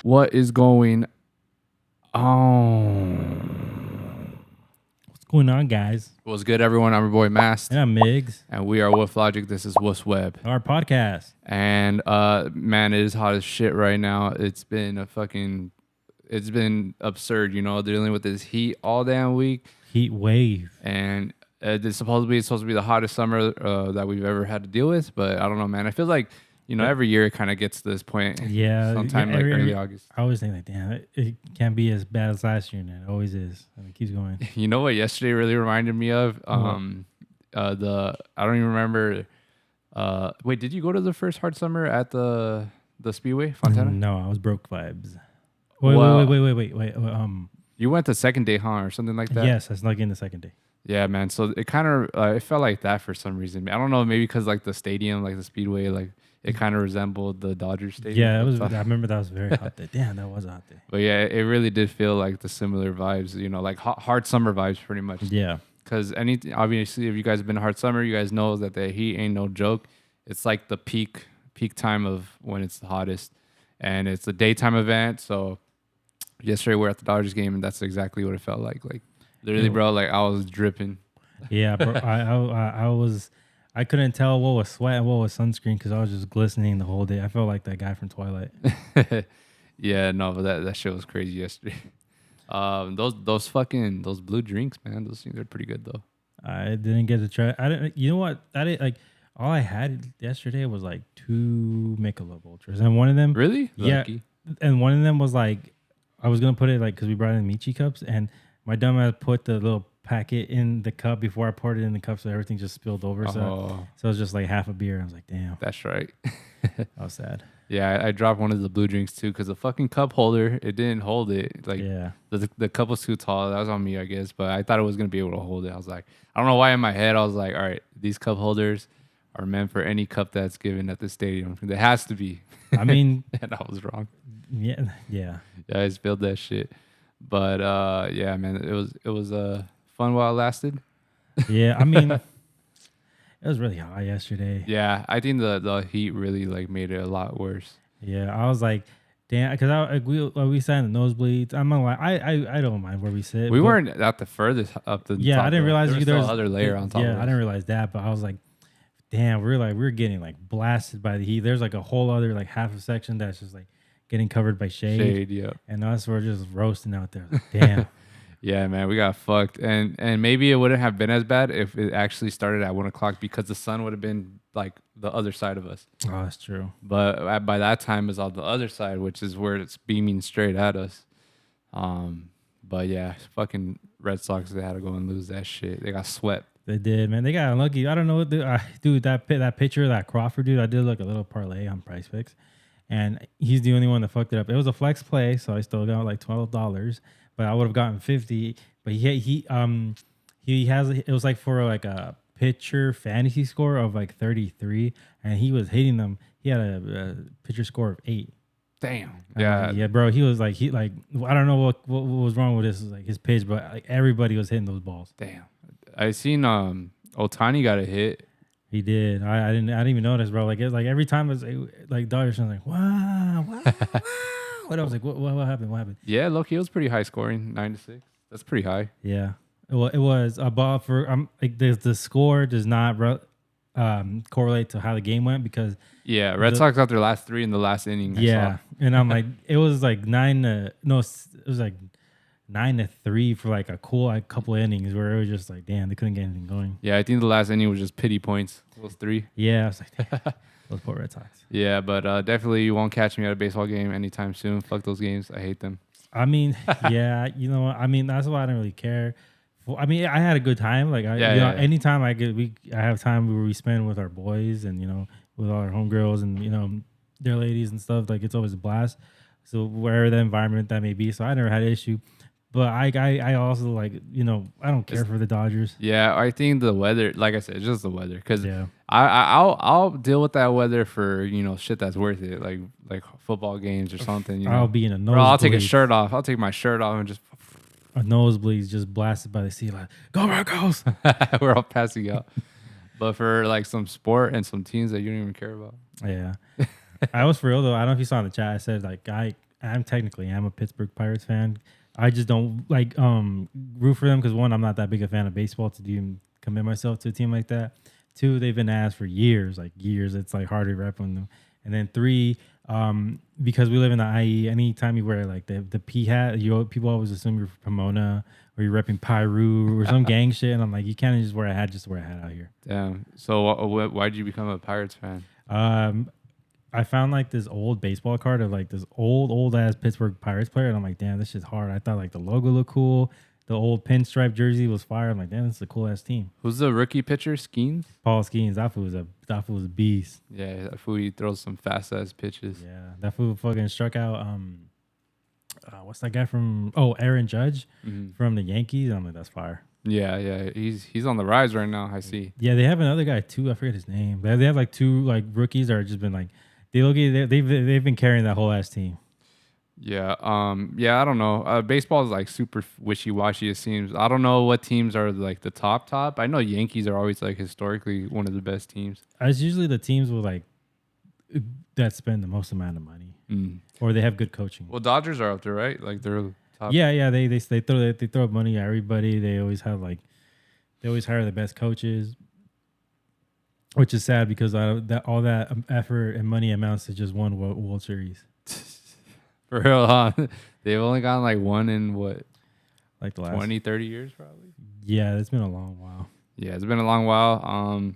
What is going on? What's going on, guys? What's good, everyone? I'm your boy Mast, And I'm Migs. and we are Woof Logik. This is Woof's Web. Our podcast. And man, it is hot as shit right now. It's been absurd, dealing with this heat all damn week. Heat wave. And it's supposed to be the hottest summer that we've ever had to deal with. But I don't know, man. I feel like every year it kind of gets to this point. Yeah. Sometime like early August. I always think like, damn, it can't be as bad as last year, and it always is. And it keeps going. You know what yesterday really reminded me of? I don't even remember. Wait, did you go to the first hard summer at the Speedway, Fontana? No, I was broke vibes. Wait. You went the second day, huh, or something like that? Yes, I snuck in the second day. Yeah, man. So it kind of it felt like that for some reason. I don't know, maybe because like the stadium, like the Speedway, like it kind of resembled the Dodgers stadium. Yeah, it was. I remember that was very hot day. Damn, that was a hot day. But yeah, it really did feel like the similar vibes. Like hard summer vibes, pretty much. Yeah. Because obviously, if you guys have been to hard summer, you guys know that the heat ain't no joke. It's like the peak time of when it's the hottest, and it's a daytime event. So yesterday we're at the Dodgers game, and that's exactly what it felt like. Like literally, bro, like I was dripping. Yeah, bro. I couldn't tell what was sweat and what was sunscreen because I was just glistening the whole day. I felt like that guy from Twilight. Yeah, no, but that shit was crazy yesterday. Those blue drinks, man. Those things are pretty good though. I didn't get to try. I didn't. You know what? I didn't like. All I had yesterday was like 2 Michelob Ultras, and one of them really, Lucky. And one of them was like I was gonna put it like because we brought in Michi cups, and my dumbass put the little packet in the cup before I poured it in the cup, so everything just spilled over. So it was just like half a beer. I was like, damn, that's right. I was sad. Yeah, I dropped one of the blue drinks too because the fucking cup holder, it didn't hold it. Like, yeah, the cup was too tall. That was on me, I guess. But I thought it was gonna be able to hold it. I was like, I don't know why in my head I was like, all right, these cup holders are meant for any cup that's given at the stadium. It has to be. I mean, and I was wrong. Yeah. Yeah, I spilled that shit. But yeah, man, it was fun while it lasted. Yeah, I mean, it was really hot yesterday. Yeah, I think the heat really like made it a lot worse. Yeah, I was like, damn, because we sat in the nosebleeds. I'm not like I don't mind where we sit. We weren't at the furthest up the yeah, top. I didn't realize there was another layer on top. Yeah, I didn't realize that, but I was like, damn, we're getting like blasted by the heat. There's like a whole other like half a section that's just like getting covered by shade. Yeah. And us we're just roasting out there. Like, damn. Yeah, man, we got fucked, and maybe it wouldn't have been as bad if it actually started at 1 o'clock because the sun would have been like the other side of us. Oh, that's true. But by that time, it's on the other side, which is where it's beaming straight at us. But yeah, fucking Red Sox, they had to go and lose that shit. They got swept. They did, man. They got unlucky. I don't know what dude. That pitcher, that Crawford dude. I did like a little parlay on Price Picks, and he's the only one that fucked it up. It was a flex play, so I still got like $12. But I would have gotten 50. But he has it was like for like a pitcher fantasy score of like 33, and he was hitting them. He had a pitcher score of 8. Damn. Yeah, bro. He was like I don't know what was wrong with his pitch, but like everybody was hitting those balls. Damn. I seen Ohtani got a hit. He did. I didn't even notice, bro. Like every time it was like Dodgers, I was like, wow. What I was like, what happened? What happened? Yeah, look, he was pretty high scoring, 9-6. That's pretty high. Yeah, it was a ball for like the score does not correlate to how the game went because Red Sox got their last 3 in the last inning. Yeah, and I'm like, it was like 9-3 for like a cool couple of innings where it was just like, damn, they couldn't get anything going. Yeah, I think the last inning was just pity points. Those 3. Yeah, I was like, damn. Those poor Red Sox. Yeah, but definitely you won't catch me at a baseball game anytime soon. Fuck those games. I hate them. I mean, yeah, you know what? I mean, that's why I don't really care. I mean, I had a good time. Like, anytime I have time where we spend with our boys and, with our homegirls and, their ladies and stuff. Like, it's always a blast. So, wherever the environment that may be. So, I never had an issue. But I also like, I don't care for the Dodgers. Yeah, I think the weather, like I said, it's just the weather. Because I'll deal with that weather for, shit that's worth it. Like football games or something. I'll be in a nosebleed. Bro, I'll take a shirt off. I'll take my shirt off and just. A nosebleed just blasted by the sea. Like, go Broncos. We're all passing out. But for like some sport and some teams that you don't even care about. Yeah. I was for real though. I don't know if you saw in the chat. I said like I'm technically I'm a Pittsburgh Pirates fan. I just don't like root for them because one, I'm not that big a fan of baseball to even commit myself to a team like that. Two, they've been asked for years, like years. It's like hard to rep on them. And then three, because we live in the IE, anytime you wear like the P hat, people always assume you're from Pomona or you're repping Pyru or some gang shit. And I'm like, you can't just wear a hat just to wear a hat out here. Damn. So why did you become a Pirates fan? I found like this old baseball card of like this old ass Pittsburgh Pirates player, and I'm like, damn, this shit's hard. I thought like the logo looked cool. The old pinstripe jersey was fire. I'm like, damn, this is a cool ass team. Who's the rookie pitcher? Skeens? Paul Skeens, that fool was a beast. Yeah, that fool, he throws some fast ass pitches. Yeah, that fool fucking struck out. What's that guy from? Oh, Aaron Judge from the Yankees. I'm like, that's fire. Yeah, he's on the rise right now. I see. Yeah, they have another guy too. I forget his name, but they have like two like rookies that are just been like they've been carrying that whole ass team. Yeah, I don't know. Baseball is like super wishy-washy, it seems. I don't know what teams are like the top. I know Yankees are always like historically one of the best teams. It's usually the teams with like that spend the most amount of money, or they have good coaching. Well, Dodgers are up there, right? Like they're top. Yeah. They throw money at everybody. They always hire the best coaches, which is sad because all that effort and money amounts to just one World Series. For real, huh? They've only gotten like one in what? Like the last 20, 30 years probably? Yeah, it's been a long while. Yeah, it's been a long while.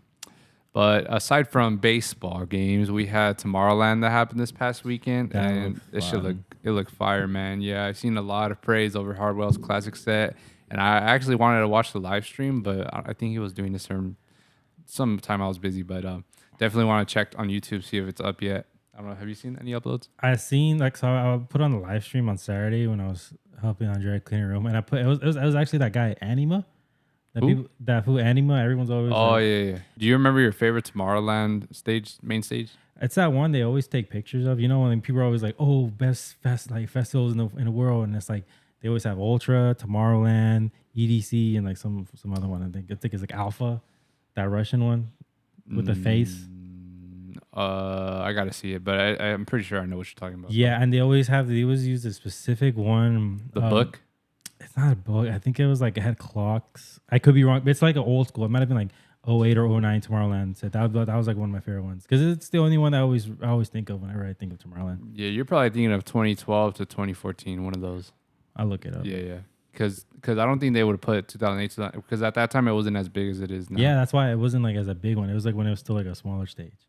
But aside from baseball games, we had Tomorrowland that happened this past weekend. And it looked fire, man. Yeah, I've seen a lot of praise over Hardwell's classic set. And I actually wanted to watch the live stream, but I think he was doing this sometime I was busy. But definitely want to check on YouTube, see if it's up yet. I don't know. Have you seen any uploads? I seen like so I put on the live stream on Saturday when I was helping Andre clean a room, and I put it was actually that guy Anima, who Anima. Everyone's always yeah. Do you remember your favorite Tomorrowland main stage? It's that one they always take pictures of. You know when people are always like, oh, best festivals in the world, and it's like they always have Ultra, Tomorrowland, EDC, and like some other one. I think it's like Alpha, that Russian one with the face. I gotta see it, but I'm pretty sure I know what you're talking about. Yeah, and they always use a specific one. The book? It's not a book. I think it was like it had clocks. I could be wrong, but it's like an old school. It might have been like 08 or 09 Tomorrowland. So that was like one of my favorite ones because it's the only one that I always think of whenever I think of Tomorrowland. Yeah, you're probably thinking of 2012 to 2014, one of those. I'll look it up. Yeah. Because I don't think they would have put 2008 because at that time it wasn't as big as it is now. Yeah, that's why it wasn't like as a big one. It was like when it was still like a smaller stage.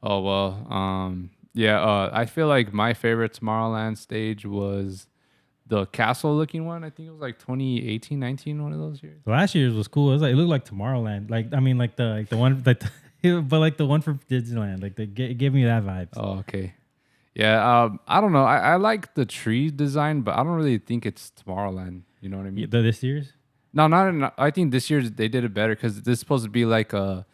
Oh well, yeah. I feel like my favorite Tomorrowland stage was the castle-looking one. I think it was like 2018, 19, one of those years. Last year's was cool. It looked like Tomorrowland. Like I mean, like the one but like the one from Disneyland. Like it gave me that vibe. Oh, okay. Yeah. I don't know. I like the tree design, but I don't really think it's Tomorrowland. You know what I mean? This year's? No, not. I think this year's they did it better because this is supposed to be like a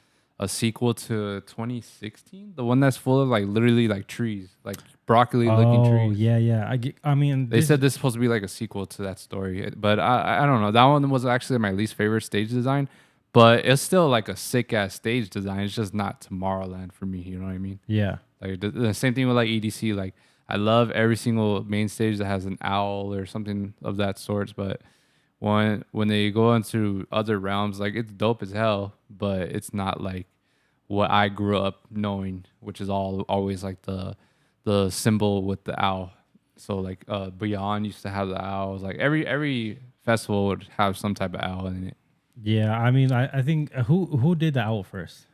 sequel to 2016, the one that's full of like literally like trees, like broccoli looking trees. Oh yeah. I mean, they said this is supposed to be like a sequel to that story, but I don't know. That one was actually my least favorite stage design, but it's still like a sick ass stage design. It's just not Tomorrowland for me. You know what I mean? Yeah. Like the same thing with like EDC. Like I love every single main stage that has an owl or something of that sort, but when they go into other realms, like it's dope as hell, but it's not like what I grew up knowing, which is always like the symbol with the owl. So like Beyond used to have the owls. Like every festival would have some type of owl in it. Yeah, I mean, I think who did the owl first?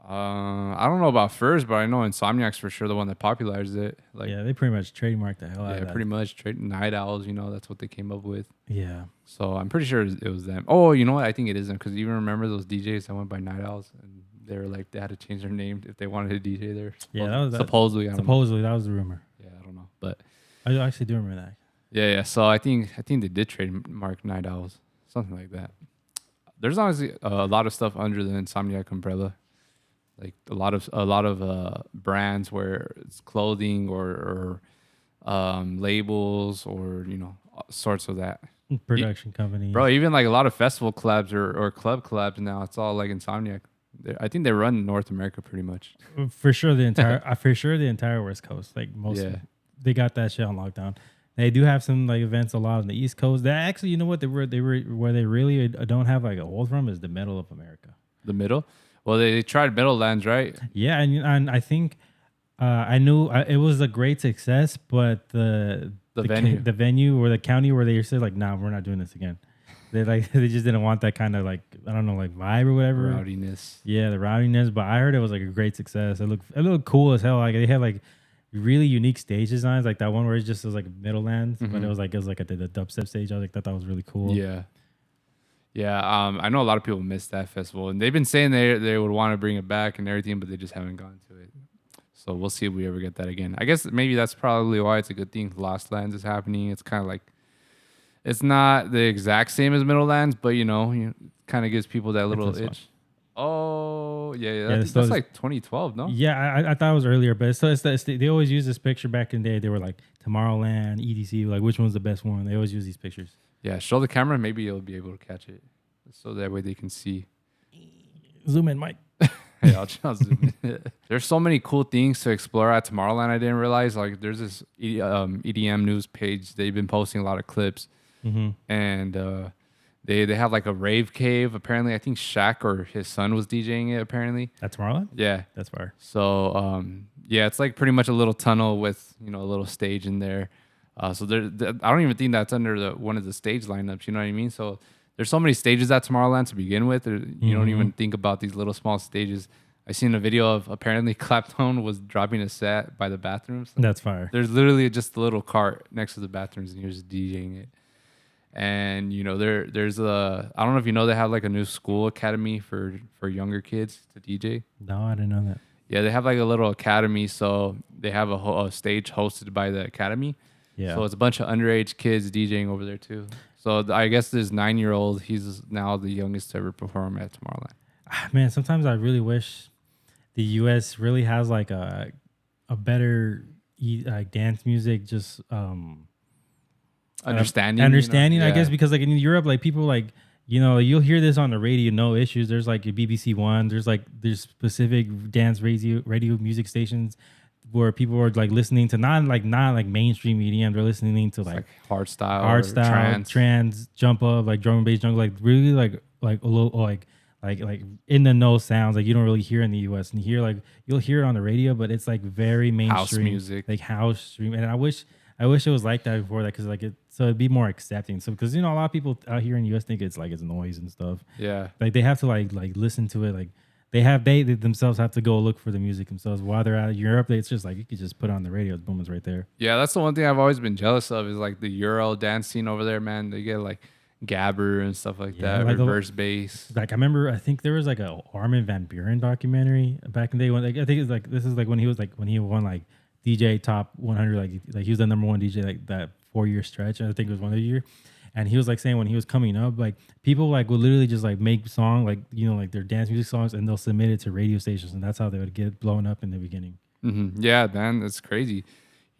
I don't know about first, but I know Insomniac's for sure the one that popularized it. Like, yeah, they pretty much trademarked the hell out of that. Yeah, pretty much night owls. You know, that's what they came up with. Yeah. So I'm pretty sure it was them. Oh, you know what? I think it is them because you remember those DJs that went by Night Owls and they were like they had to change their name if they wanted to DJ there. Yeah, that was supposedly. That was the rumor. Yeah, I don't know, but I actually do remember that. Yeah. So I think they did trademark Night Owls, something like that. There's honestly a lot of stuff under the Insomniac umbrella. Like a lot of brands where it's clothing or labels or sorts of that production companies. Bro, even like a lot of festival collabs or club collabs now, it's all like Insomniac. I think they run North America pretty much. For sure the entire West Coast, like most. Yeah. they got that shit on lockdown. They do have some like events a lot on the East Coast. They actually, you know what, they were where they really don't have like a hold from is the middle of America. The middle. Well, they tried Middlelands, right? Yeah, and I think I knew it was a great success, but the venue or the county where they said like, nah, we're not doing this again. They like they just didn't want that kind of like I don't know like vibe or whatever. Rowdiness. Yeah, the rowdiness. But I heard it was like a great success. It looked cool as hell. Like they had like really unique stage designs, like that one where it just was like Middlelands, but it was like at the dubstep stage. I was like that was really cool. Yeah. Yeah, I know a lot of people miss that festival, and they've been saying they would want to bring it back and everything, but they just haven't gone to it. So we'll see if we ever get that again. I guess maybe that's probably why it's a good thing. Lost Lands is happening. It's kind of like it's not the exact same as Middlelands, but kind of gives people that little itch. Oh yeah, that's like 2012, no? Yeah, I thought it was earlier, but they always use this picture back in the day. They were like Tomorrowland, EDC, like which one's the best one? They always use these pictures. Yeah, show the camera. Maybe you'll be able to catch it, so that way they can see. Zoom in, Mike. Hey, I'll zoom in. There's so many cool things to explore at Tomorrowland. I didn't realize. Like, there's this EDM news page. They've been posting a lot of clips, and they have like a rave cave. Apparently, I think Shaq or his son was DJing it. Apparently, at Tomorrowland. Yeah, that's far. So yeah, it's like pretty much a little tunnel with a little stage in there. So I don't even think that's under one of the stage lineups. You know what I mean? So there's so many stages at Tomorrowland to begin with. You don't even think about these little small stages. I seen a video of apparently Clapton was dropping a set by the bathrooms. That's fire. There's literally just a little cart next to the bathrooms, and you're just DJing it. And there's I don't know if they have like a new school academy for younger kids to DJ. No, I didn't know that. Yeah, they have like a little academy. So they have a stage hosted by the academy. Yeah. So it's a bunch of underage kids DJing over there too. So I guess this 9-year-old, he's now the youngest to ever perform at Tomorrowland. Man, sometimes I really wish the U.S. really has like a better dance music, just understanding. I guess, because like in Europe, like people like you'll hear this on the radio, no issues. There's like a BBC One. There's specific dance radio music stations where people are like listening to not like mainstream EDM. They're listening to like hardstyle, trance, jump up, like drum and bass jungle, like really like a little like in the know sounds like you don't really hear in the US. And you'll hear it on the radio, but it's like very mainstream house music, like house stream. And I wish it was like that before that, because like so it'd be more accepting. So because a lot of people out here in the US think it's like it's noise and stuff. Yeah, like they have to like listen to it. Like they themselves have to go look for the music themselves. While they're out of Europe, it's just like you could just put on the radio. Boom, it's right there. Yeah, that's the one thing I've always been jealous of is like the Euro dance scene over there, man. They get like gabber and stuff like that, like reverse bass. Like I remember, I think there was like a Armin van Buuren documentary back in the day when I think it's like this is like when he won like DJ top 100, like he was the number one DJ like that 4-year stretch. I think it was one of the year. And he was like saying when he was coming up, like people like would literally just like make song like like their dance music songs, and they'll submit it to radio stations, and that's how they would get blown up in the beginning. Mm-hmm. Yeah, man, that's crazy.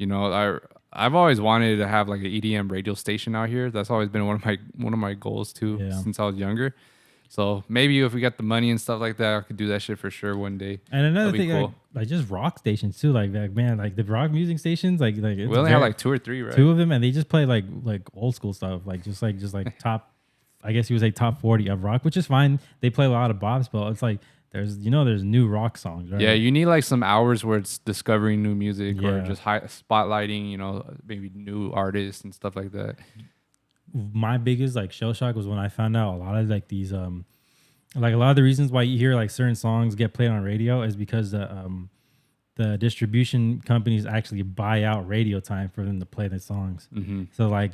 I've always wanted to have like an EDM radio station out here. That's always been one of my goals too, since I was younger. So maybe if we got the money and stuff like that, I could do that shit for sure one day. And another thing, cool. like just rock stations too. Like man, like the rock music stations, like we only have like 2 or 3, right? 2 of them, and they just play like old school stuff, like just like top. I guess you would say top 40 of rock, which is fine. They play a lot of bops, but it's like there's new rock songs, right? Yeah, you need like some hours where it's discovering new music or just spotlighting, maybe new artists and stuff like that. My biggest like shell shock was when I found out a lot of like these like a lot of the reasons why you hear like certain songs get played on radio is because the distribution companies actually buy out radio time for them to play the songs. Mm-hmm.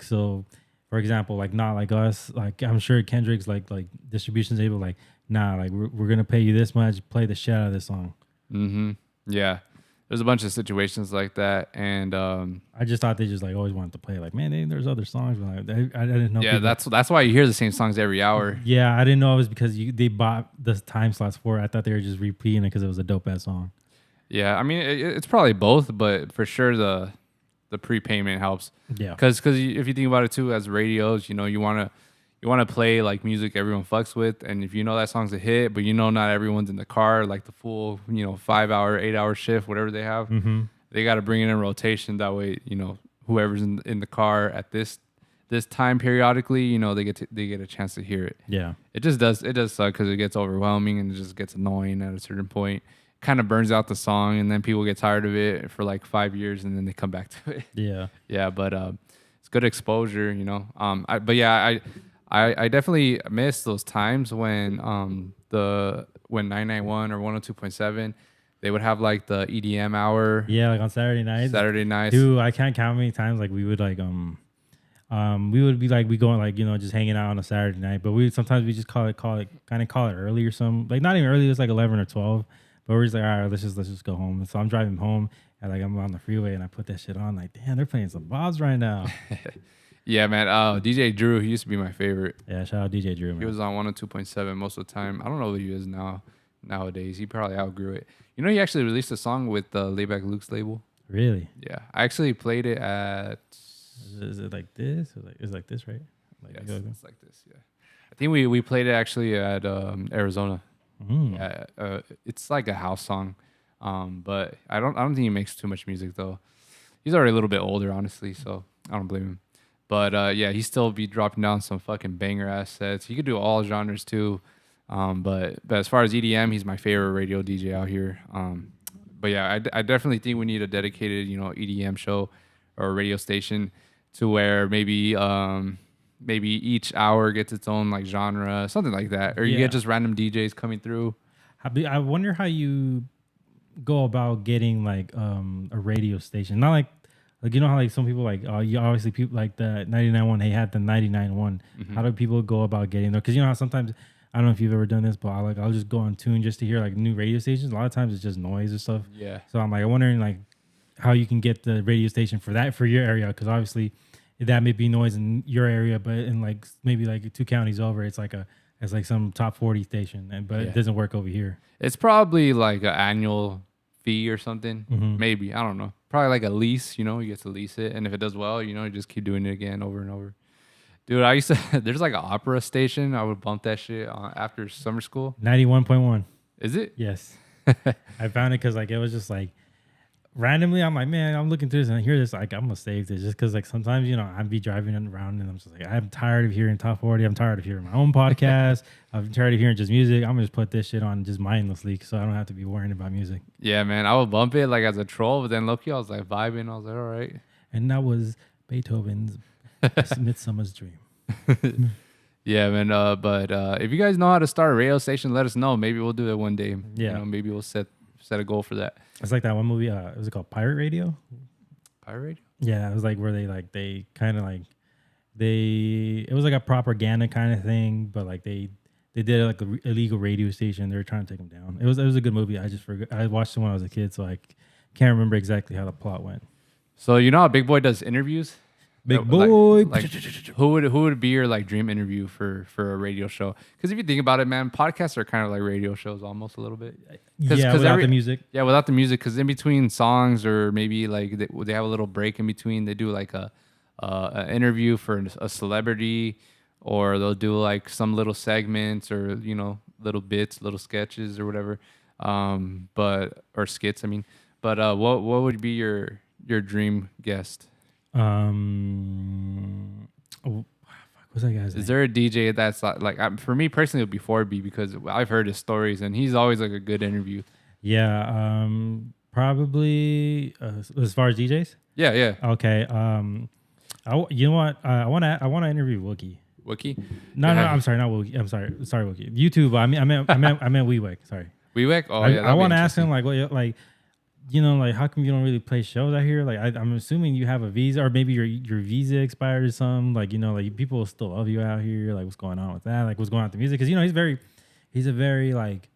So for example, like Not Like Us, like I'm sure Kendrick's like distribution's able like, nah, like we're gonna pay you this much, play the shit out of this song. Mm-hmm. Yeah. There's a bunch of situations like that, and I just thought they just like always wanted to play. Like, man, there's other songs, but I didn't know. Yeah, that's why you hear the same songs every hour. Yeah, I didn't know it was because they bought the time slots for it. I thought they were just repeating it because it was a dope ass song. Yeah, I mean it's probably both, but for sure the prepayment helps. Yeah, because if you think about it too, as radios, you want to play like music everyone fucks with, and if that song's a hit, but not everyone's in the car, like the full 5-hour, 8-hour shift, whatever they have. Mm-hmm. they got to bring it in rotation. That way, whoever's in the car at this time periodically, they get a chance to hear it. Yeah. It does suck because it gets overwhelming and it just gets annoying at a certain point. Kind of burns out the song, and then people get tired of it for like 5 years, and then they come back to it. Yeah. Yeah, but it's good exposure, I definitely miss those times when when 991 or 102.7, they would have like the EDM hour. Yeah, like on Saturday nights. Dude, I can't count how many times like we would like we would be like we going like just hanging out on a Saturday night, but we sometimes we just call it early or something. Like not even early, it was like 11 or 12. But we're just like, all right, let's just go home. And so I'm driving home and like I'm on the freeway and I put that shit on. Like, damn, they're playing some bobs right now. Yeah, man. DJ Drew, he used to be my favorite. Yeah, shout out DJ Drew, man. He was on 102.7 most of the time. I don't know who he is nowadays. He probably outgrew it. He actually released a song with Layback Luke's label. Really? Yeah. I actually played it at... Is it like this? It's like this, right? Like, yes, it's like this, yeah. I think we played it actually at Arizona. Yeah, it's like a house song, but I don't think he makes too much music though. He's already a little bit older, honestly, so I don't blame him. But yeah, he still be dropping down some fucking banger ass sets. He could do all genres too, but as far as EDM, he's my favorite radio DJ out here. But yeah, I definitely think we need a dedicated EDM show or a radio station to where maybe each hour gets its own like genre, something like that, or you get just random DJs coming through. I wonder how you go about getting like a radio station. Not like how like some people like you obviously people like the 99.1. They had the 99.1. Mm-hmm. How do people go about getting there? Because how sometimes I don't know if you've ever done this, but I'll just go on tune just to hear like new radio stations. A lot of times it's just noise and stuff. Yeah. So I'm like wondering like how you can get the radio station for your area, because obviously that may be noise in your area, but in like maybe like 2 counties over, it's like some top 40 station, but it doesn't work over here. It's probably like an annual fee or something. Mm-hmm. Maybe, I don't know. Probably like a lease. You get to lease it, and if it does well, you just keep doing it again over and over. Dude, I used to. There's like an opera station. I would bump that shit after summer school. 91.1. Is it? Yes. I found it because like it was just like. Randomly, I'm like, man, I'm looking through this and I hear this, like, I'm gonna save this just because, like, sometimes I'd be driving around and I'm just like, I'm tired of hearing top 40. I'm tired of hearing my own podcast. I'm tired of hearing just music. I'm gonna just put this shit on just mindlessly so I don't have to be worrying about music. Yeah, man, I would bump it like as a troll, but then low-key, I was like vibing. I was like, all right. And that was Beethoven's Midsummer's Dream. Yeah, man. But if you guys know how to start a radio station, let us know. Maybe we'll do it one day. Yeah. Maybe we'll set a goal for that. It's like that one movie. Was it called Pirate Radio? Pirate Radio? Yeah, it was like where it was like a propaganda kind of thing, but like they did like a illegal radio station. They were trying to take them down. It was a good movie. I just forgot. I watched it when I was a kid, so I can't remember exactly how the plot went. So how Big Boy does interviews? Big Boy. Like who would be your like dream interview for a radio show? Because if you think about it, man, podcasts are kind of like radio shows almost a little bit. Without the music. Yeah, without the music, because in between songs or maybe like they have a little break in between. They do like an interview for a celebrity, or they'll do like some little segments or little bits, little sketches or whatever, or skits. I mean, but what would be your dream guest? What's that guy's name? Is there a DJ that's like for me personally, it would be 4B because I've heard his stories and he's always like a good interview. Yeah, probably as far as DJs. Yeah. Okay. You know what? I want to interview Wookie. Wookie? No, I'm sorry, not Wookie. I'm sorry, Wookie. YouTube. I meant WeWake. Sorry. WeWake. Oh yeah. I want to ask him like how come you don't really play shows out here? Like, I'm assuming you have a visa, or maybe your visa expired or something. Like, like people still love you out here. Like, what's going on with that? Like, what's going on with the music? Because he's a very like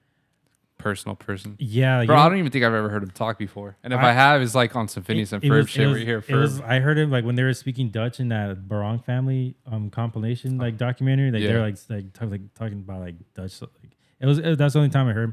personal person. Yeah, bro. I don't even think I've ever heard him talk before. And if I have, it's like on some Phineas and Ferb shit where you hear Ferb. I heard him like when they were speaking Dutch in that Barong family compilation like documentary. Like they're talking about like Dutch. Like, that's the only time I heard.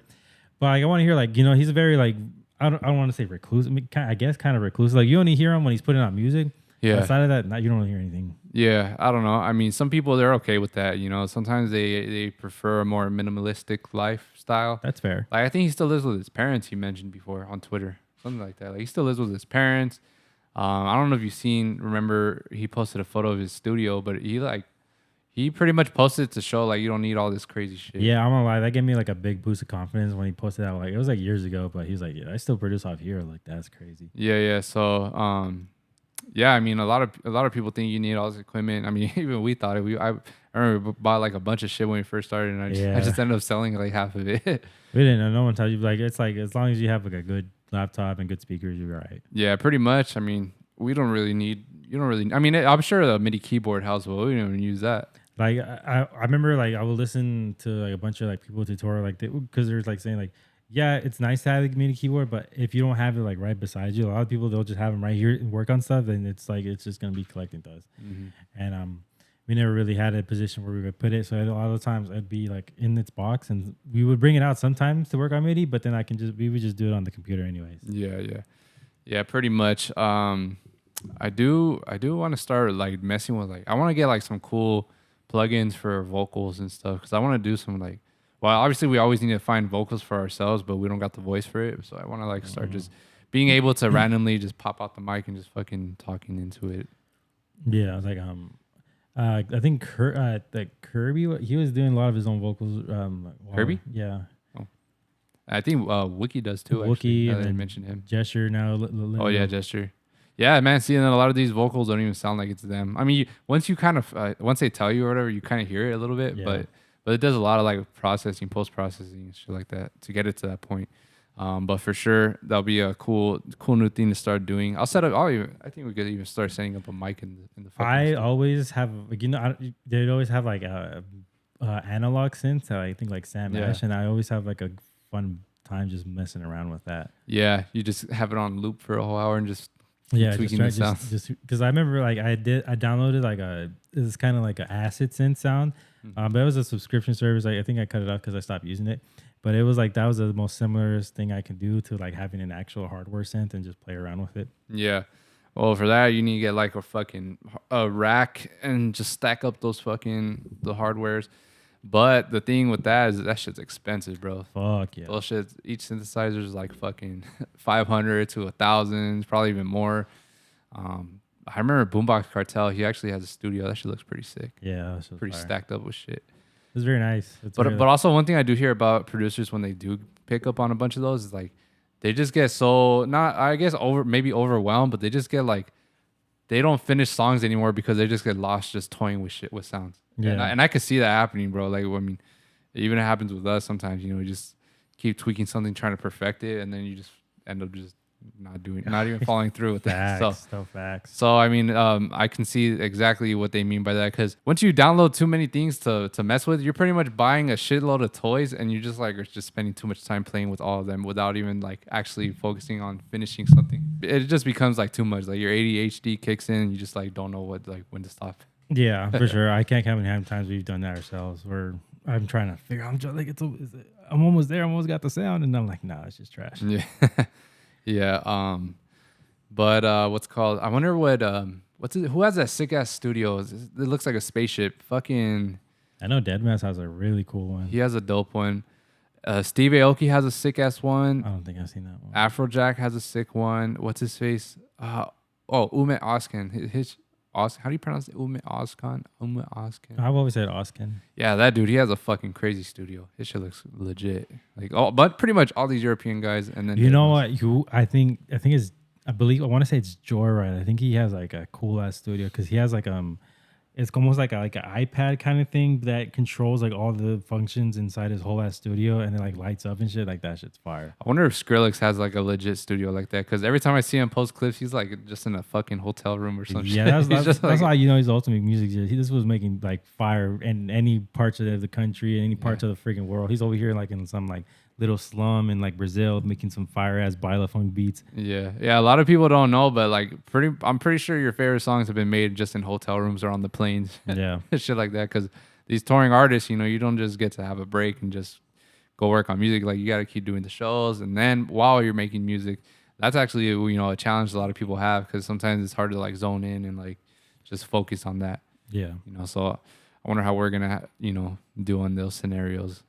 But like, I want to hear like he's a very like. I don't want to say recluse. I guess kind of recluse. Like you only hear him when he's putting out music. Yeah. Outside of that, you don't really hear anything. Yeah, I don't know. I mean, some people they're okay with that. Sometimes they prefer a more minimalistic lifestyle. That's fair. Like I think he still lives with his parents. He mentioned before on Twitter. something like that. Like he still lives with his parents. I don't know if remember he posted a photo of his studio, but he pretty much posted it to show like you don't need all this crazy shit. Yeah, I'm gonna lie. That gave me like a big boost of confidence when he posted that. Like it was like years ago, but he's like, yeah, I still produce off here. Like that's crazy. Yeah. So, yeah, I mean, a lot of people think you need all this equipment. I mean, even we thought it. I remember bought like a bunch of shit when we first started, and I just ended up selling like half of it. We didn't know. No one told you. Like it's like as long as you have like a good laptop and good speakers, you're right. Yeah, pretty much. I mean, we don't really need. You don't really. I mean, I'm sure the MIDI keyboard helps, but we don't even use that. Like I remember like I would listen to like a bunch of like people tutorial like because there's like saying like yeah it's nice to have a MIDI keyboard, but if you don't have it like right beside you, a lot of people they'll just have them right here and work on stuff, and it's like it's just gonna be collecting dust. And we never really had a position where we would put it, so a lot of the times it'd be like in its box, and we would bring it out sometimes to work on MIDI, but then we would just do it on the computer anyways. Yeah, pretty much. I do want to start like messing with like I want to get like some cool plugins for vocals and stuff because I want to do some like well obviously we always need to find vocals for ourselves, but we don't got the voice for it, so I want to like start just being able to randomly just pop out the mic and just fucking talking into it. Yeah, I was like I think Kirby he was doing a lot of his own vocals. Kirby? Yeah. Oh. I think Wookie does too. Wookie, actually, and I mentioned him. Gesture now. Oh yeah, Gesture. Yeah, man. See, and then a lot of these vocals don't even sound like it's them. I mean, once they tell you or whatever, you kind of hear it a little bit, but it does a lot of like processing, post processing, and shit like that to get it to that point. But for sure, that'll be a cool new thing to start doing. I think we could even start setting up a mic in the. I always have like they'd always have like analog synths. I think like Sam Ash, and I always have like a fun time just messing around with that. Yeah, you just have it on loop for a whole hour and just. Tweaking the sounds. Just because I remember like I downloaded like it's kind of like an acid synth sound, but it was a subscription service. I think I cut it off because I stopped using it, but it was like that was the most similarest thing I can do to like having an actual hardware synth and just play around with it. Yeah, well for that you need to get like a rack and just stack up those the hardwares. But the thing with that is that shit's expensive, bro. Fuck yeah. Those shit, each synthesizer is like fucking 500 to 1,000, probably even more. I remember Boombox Cartel. He actually has a studio. That shit looks pretty sick. Yeah, that's pretty stacked up with shit. It's very nice. But also one thing I do hear about producers when they do pick up on a bunch of those is like they just get maybe overwhelmed, but they just get like they don't finish songs anymore because they just get lost just toying with shit with sounds. Yeah, and I could see that happening, bro. Like, I mean, even it happens with us sometimes. You know, we just keep tweaking something, trying to perfect it, and then you just end up just not even following through with that. Facts. So I mean, I can see exactly what they mean by that because once you download too many things to mess with, you're pretty much buying a shitload of toys, and you just like are just spending too much time playing with all of them without even like actually focusing on finishing something. It just becomes like too much. Like your ADHD kicks in, and you just like don't know when to stop. Yeah, for sure. I can't count how many times we've done that ourselves. Where I'm trying to figure out. I'm almost there. I'm almost got the sound, and I'm like, no, it's just trash. Yeah, yeah. But what's called? I wonder who has that sick ass studio? It looks like a spaceship. Fucking. I know Deadmau5 has a really cool one. He has a dope one. Steve Aoki has a sick ass one. I don't think I've seen that one. Afrojack has a sick one. What's his face? Ume Oskin. How do you pronounce it? Ume Oskin. I've always said Oskin. Yeah, that dude. He has a fucking crazy studio. His shit looks legit. But pretty much all these European guys. And then you know what? I think it's. I want to say it's Joyride. I think he has like a cool ass studio because he has like it's almost like an iPad kind of thing that controls like all the functions inside his whole ass studio, and it like lights up and shit. Like that shit's fire. I wonder if Skrillex has like a legit studio like that because every time I see him post clips, he's like just in a fucking hotel room or something. Yeah, that's why he's the ultimate music. This was making like fire in any parts of the country and any parts of the freaking world. He's over here like in some like little slum in like Brazil making some fire ass baila funk beats. Yeah. A lot of people don't know, but like I'm pretty sure your favorite songs have been made just in hotel rooms or on the planes. Yeah, shit like that. Because these touring artists, you don't just get to have a break and just go work on music. Like you got to keep doing the shows, and then while you're making music, that's actually a challenge a lot of people have because sometimes it's hard to like zone in and like just focus on that. Yeah. So I wonder how we're gonna do on those scenarios.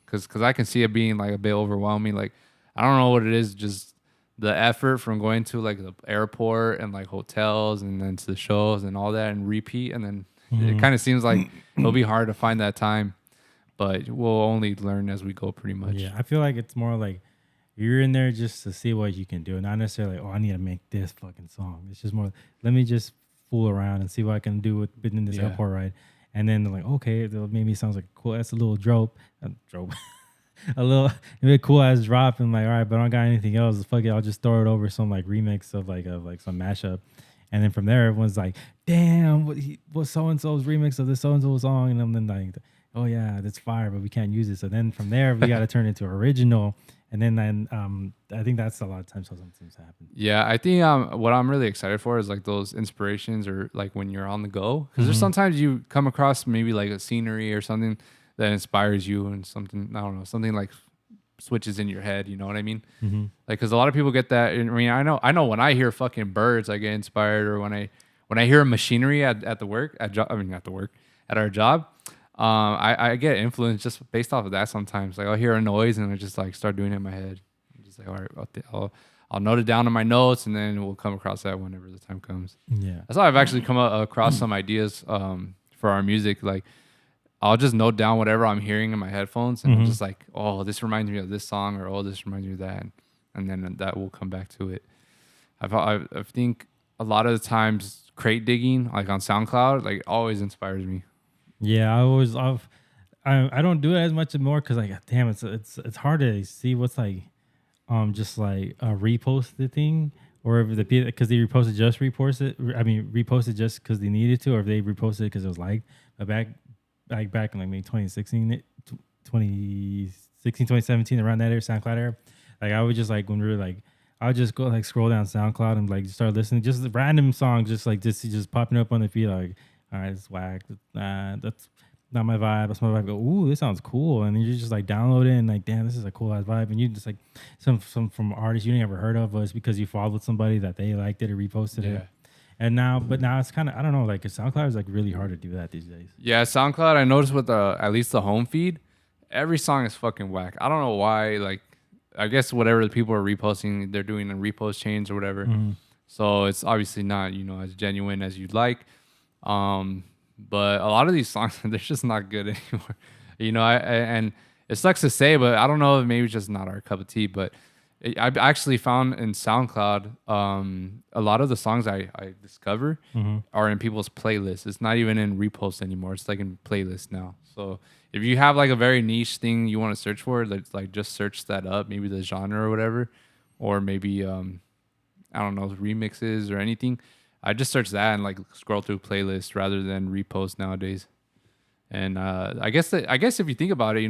Because I can see it being like a bit overwhelming. Like I don't know what it is, just the effort from going to like the airport and like hotels and then to the shows and all that and repeat, and then it kind of seems like it'll be hard to find that time, but we'll only learn as we go pretty much. Yeah, I feel like it's more like you're in there just to see what you can do, not necessarily, oh, I need to make this fucking song. It's just more, let me just fool around and see what I can do with in this airport ride. And then they're like, okay, maybe it sounds like cool. That's a little drope, a little maybe cool ass drop. And like, all right, but I don't got anything else. Fuck it, I'll just throw it over some like remix of like some mashup. And then from there, everyone's like, damn, what so and so's remix of this so and so song, and then like, oh yeah, that's fire, but we can't use it. So then from there, we got to turn it to original. And then I think that's a lot of times how something happens. Yeah, I think what I'm really excited for is like those inspirations, or like when you're on the go, because there's sometimes you come across maybe like a scenery or something that inspires you, and something, I don't know, something like switches in your head. You know what I mean? Like, because a lot of people get that. I mean, I know when I hear fucking birds, I get inspired, or when I hear machinery at the work at our job. I get influenced just based off of that sometimes. Like, I'll hear a noise and I just like start doing it in my head. I'm just like, all right, I'll note it down in my notes, and then we'll come across that whenever the time comes. Yeah, That's how I've actually come across some ideas for our music. Like, I'll just note down whatever I'm hearing in my headphones, and I'm just like, oh, this reminds me of this song, or oh, this reminds me of that, and then that will come back to it. I think a lot of the times crate digging, like on SoundCloud, like always inspires me. yeah. I don't do it as much anymore because like, damn, it's hard to see what's like, just like repost the thing, or if because they reposted just reposted just because they needed to, or if they reposted because it was liked. But back in like maybe 2016, 2017, around that era, SoundCloud era, like I would just like when we were like, I would just go like scroll down SoundCloud and like start listening, just random songs, just popping up on the feed, like, all right, it's whack, that's not my vibe. That's my vibe. Go, ooh, this sounds cool, and then you just like download it and like, damn, this is a cool ass vibe, and you just like some from artists you never heard of, was because you followed somebody that they liked it or reposted it. And now it's kind of, I don't know, like SoundCloud is like really hard to do that these days. Yeah, SoundCloud, I noticed with at least the home feed, every song is fucking whack. I don't know why. Like, I guess whatever the people are reposting, they're doing a repost change or whatever. So it's obviously not, as genuine as you'd like. But a lot of these songs, they're just not good anymore. And it sucks to say, but I don't know if maybe it's just not our cup of tea. But I've actually found in SoundCloud, a lot of the songs I discover are in people's playlists. It's not even in reposts anymore. It's like in playlists now. So if you have like a very niche thing you want to search for, like just search that up, maybe the genre or whatever, or maybe I don't know, remixes or anything. I just search that and like scroll through playlists rather than repost nowadays. And I guess if you think about it,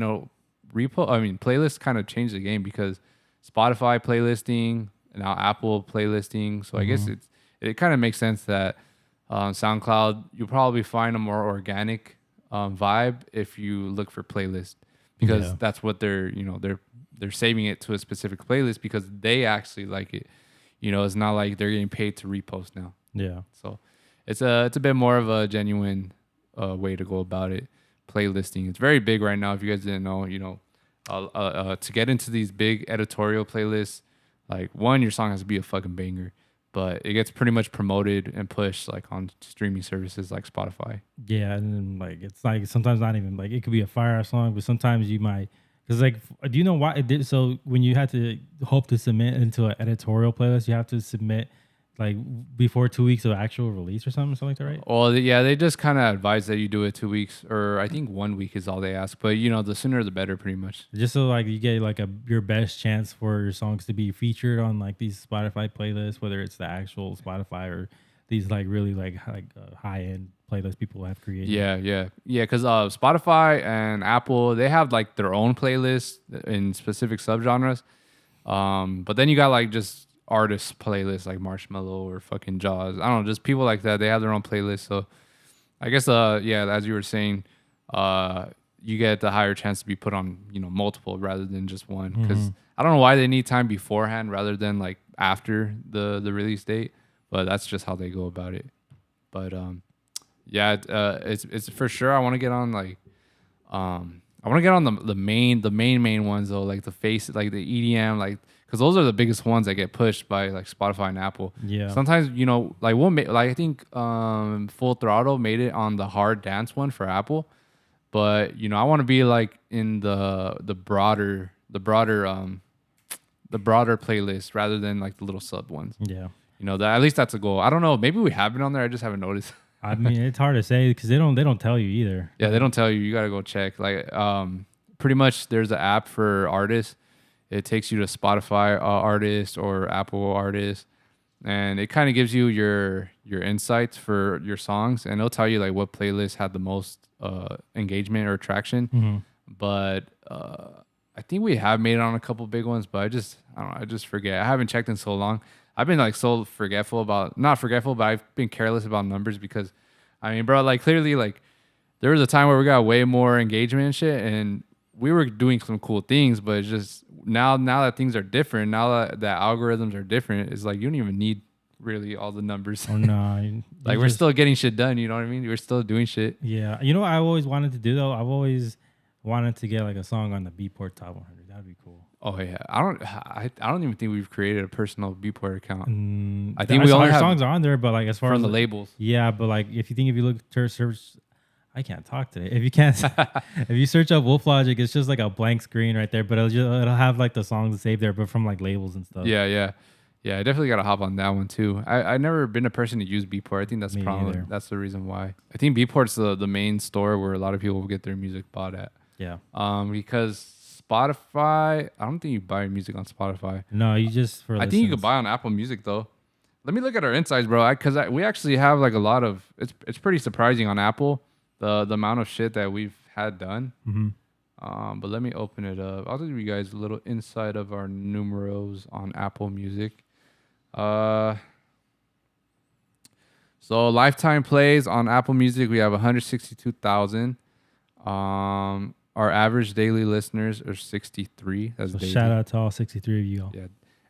playlists kind of changed the game, because Spotify playlisting and now Apple playlisting. So I guess it kind of makes sense that SoundCloud, you'll probably find a more organic vibe if you look for playlists, because that's what they're saving it to a specific playlist because they actually like it. It's not like they're getting paid to repost now. Yeah. So it's a bit more of a genuine way to go about it. Playlisting. It's very big right now. If you guys didn't know, to get into these big editorial playlists, like, one, your song has to be a fucking banger, but it gets pretty much promoted and pushed like on streaming services like Spotify. Yeah, and then, like, it's like sometimes not even like, it could be a fire song, but sometimes you might, because like, do you know why it did? So when you had to hope to submit into an editorial playlist, you have to submit like before 2 weeks of actual release or something like that, right? Well, yeah, they just kind of advise that you do it 2 weeks, or I think 1 week is all they ask. But the sooner the better, pretty much. Just so like you get like your best chance for your songs to be featured on like these Spotify playlists, whether it's the actual Spotify or these like really like high end playlists people have created. Yeah. Because Spotify and Apple, they have like their own playlists in specific subgenres. But then you got like just artist playlists like Marshmello or fucking Jaws. I don't know, just people like that. They have their own playlist. So I guess as you were saying, you get the higher chance to be put on multiple rather than just one. Because I don't know why they need time beforehand rather than like after the release date, but that's just how they go about it. But it's for sure. I want to get on like I I want to get on the main ones though, like the face, like the EDM, like because those are the biggest ones that get pushed by like Spotify and Apple. Yeah. Sometimes like we'll make like I think Full Throttle made it on the hard dance one for Apple, but I want to be like in the broader playlist rather than like the little sub ones. Yeah. That at least that's a goal. I don't know. Maybe we have been on there. I just haven't noticed. I mean, it's hard to say because they don't tell you either. Yeah, they don't tell you. You gotta go check. Like, pretty much, there's an app for artists. It takes you to Spotify artists or Apple artists, and it kind of gives you your insights for your songs, and it'll tell you like what playlist had the most engagement or traction. Mm-hmm. But I think we have made it on a couple big ones, but I don't know. I just forget. I haven't checked in so long. I've been like so forgetful about, not forgetful, but I've been careless about numbers because, I mean, bro, like clearly, like there was a time where we got way more engagement and shit, and we were doing some cool things, but it's just now that things are different, now that algorithms are different, it's like you don't even need really all the numbers. Oh no, like we're still getting shit done. You know what I mean? We're still doing shit. Yeah, you know what I always wanted to do though? I've always wanted to get like a song on the Beatport Top 100. That'd be cool. Oh yeah, I don't even think we've created a personal Beatport account. I think we only have songs are on there, but like as far from as the labels. Yeah, but like if you look to search, I can't talk today. If you can't, if you search up Woof Logik, it's just like a blank screen right there, but it'll have like the songs saved there, but from like labels and stuff. Yeah. I definitely gotta hop on that one too. I never been a person to use Beatport. I think that's probably that's the reason why. I think Beatport's the main store where a lot of people will get their music bought at. Yeah. Because Spotify, I don't think you buy music on Spotify. No, you just for. I think you could buy on Apple Music though. Let me look at our insights, bro. Because we actually have like a lot of. It's pretty surprising on Apple the amount of shit that we've had done. Mm-hmm. But let me open it up. I'll give you guys a little insight of our numeros on Apple Music. So lifetime plays on Apple Music, we have 162,000. Our average daily listeners are 63. That's so daily. Shout out to all 63 of you all. Yeah.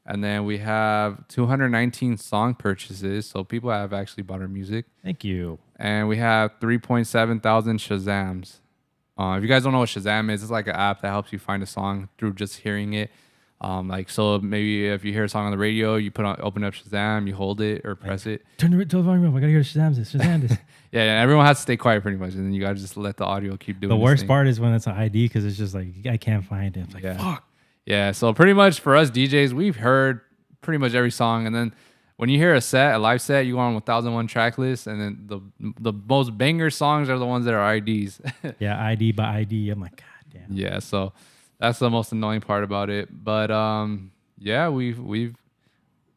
And then we have 219 song purchases. So people have actually bought our music. Thank you. And we have 3.7 thousand Shazams. If you guys don't know what Shazam is, it's like an app that helps you find a song through just hearing it. Like so maybe if you hear a song on the radio, you open up Shazam, you hold it or press it. Turn the volume up. I gotta hear Shazam this. Yeah, everyone has to stay quiet pretty much, and then you gotta just let the audio keep doing. The worst part is when it's an ID because it's just like I can't find it. It's like fuck. Yeah, so pretty much for us DJs, we've heard pretty much every song, and then when you hear a live set, you go on 1001 track list, and then the most banger songs are the ones that are IDs. Yeah, ID by ID. I'm like, God damn. Yeah, so that's the most annoying part about it. But yeah, we've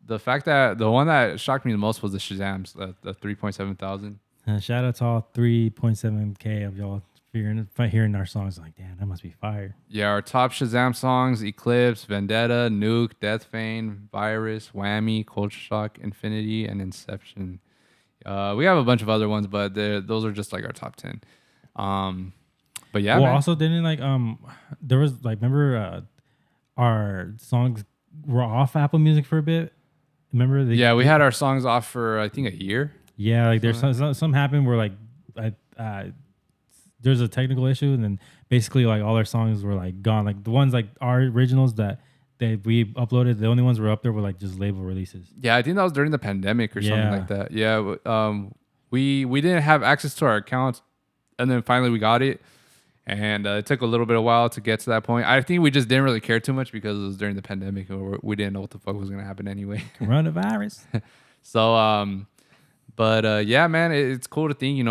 the fact that the one that shocked me the most was the Shazams, the 3.7 thousand. Shout out to all 3.7K of y'all hearing our songs. Like, damn, that must be fire. Yeah, our top Shazam songs: Eclipse, Vendetta, Nuke, Death Feign, Virus, Whammy, Culture Shock, Infinity, and Inception. We have a bunch of other ones, but those are just like our top 10. But yeah, well, man. also didn't like there was like, remember our songs were off Apple Music for a bit. Remember? We had our songs off for I think a year. Yeah, like there's some happened where like there's a technical issue, and then basically like all our songs were like gone. Like the ones like our originals that we uploaded, the only ones were up there were like just label releases. Yeah, I think that was during the pandemic or something like that. Yeah, we didn't have access to our accounts, and then finally we got it, and it took a little bit of while to get to that point. I think we just didn't really care too much because it was during the pandemic, and we didn't know what the fuck was gonna happen anyway. Coronavirus. So but yeah, man, it's cool to think,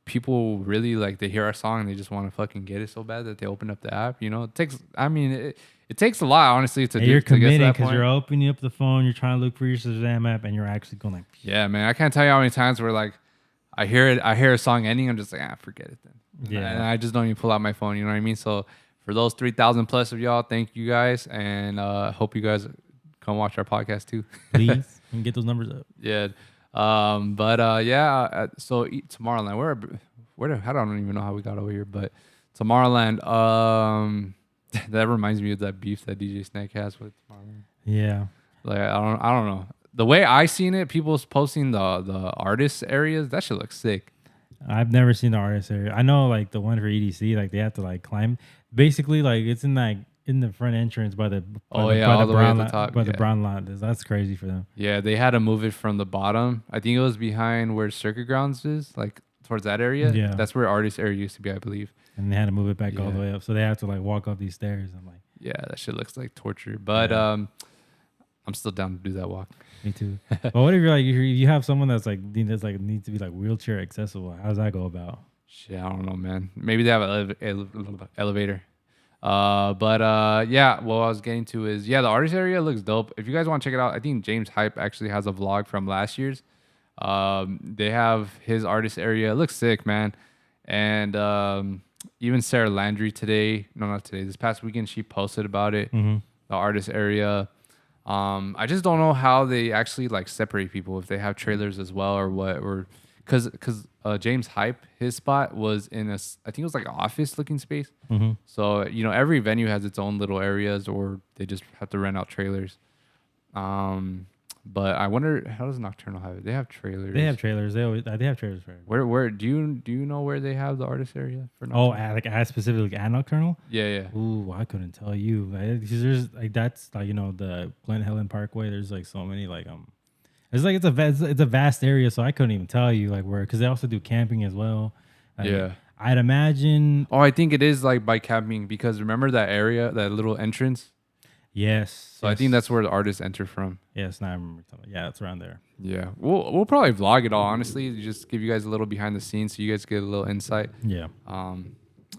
people really like they hear our song and they just want to fucking get it so bad that they open up the app. It takes a lot, honestly, to you're committing because you're opening up the phone, you're trying to look for your Shazam app, and you're actually going like, yeah, man, I can't tell you how many times where like I hear a song ending, I'm just like, forget it then. Yeah, and I just don't even pull out my phone. You know what I mean? So for those 3,000 plus of y'all, thank you guys, and hope you guys come watch our podcast too. Please, and get those numbers up. Yeah. Yeah. So Tomorrowland, I don't even know how we got over here, but Tomorrowland. That reminds me of that beef that DJ Snake has with Tomorrowland. Yeah. Like I don't know. The way I seen it, people's posting the artist areas, that shit looks sick. I've never seen the artist area. I know like the one for EDC, like they have to like climb. Basically, like it's in like in the front entrance by the Oh yeah, all the way at the top. by the Yeah. brown lot. That's crazy for them. Yeah, they had to move it from the bottom. I think it was behind where Circuit Grounds is, like towards that area. Yeah, That's where artist area used to be, I believe. and they had to move it back all the Yeah. way up, so they have to like walk up these stairs. I'm like, Yeah, that shit looks like torture. But Yeah. I'm still down to do that walk. me too. But what if you're like you have someone that's like needs to be like wheelchair accessible? How does that go about? Shit, I don't know, man. Maybe they have an elevator. Yeah, what I was getting to is, yeah, the artist area looks dope. If you guys want to check it out, I think James Hype actually has a vlog from last year's. They have his artist area. It looks sick, man. And even Sarah Landry today, no, not today, this past weekend, she posted about it, Mm-hmm. the artist area. I just don't know how they actually like separate people, if they have trailers as well or what, or because James Hype, his spot was in I think it was like an office looking space. Mm-hmm. So every venue has its own little areas, or they just have to rent out trailers. But I wonder, how does Nocturnal have it? They have trailers. They have trailers. They have trailers for everything. Where do you know where they have the artist area for Oh, Nocturnal? like as specifically at Nocturnal? Yeah. Ooh, I couldn't tell you. Like, 'cause there's like that's like the Glen Helen Parkway. There's like so many like it's like it's a vast area, so I couldn't even tell you like where, because they also do camping as well. Like, Yeah. I'd imagine. Oh, I think it is like by camping, because remember that area, that little entrance? Yes. So I think that's where the artists enter from. Yes, now I remember. Yeah, it's around there. Yeah, we'll probably vlog it all. Honestly, just give you guys a little behind the scenes, so you guys get a little insight. Yeah.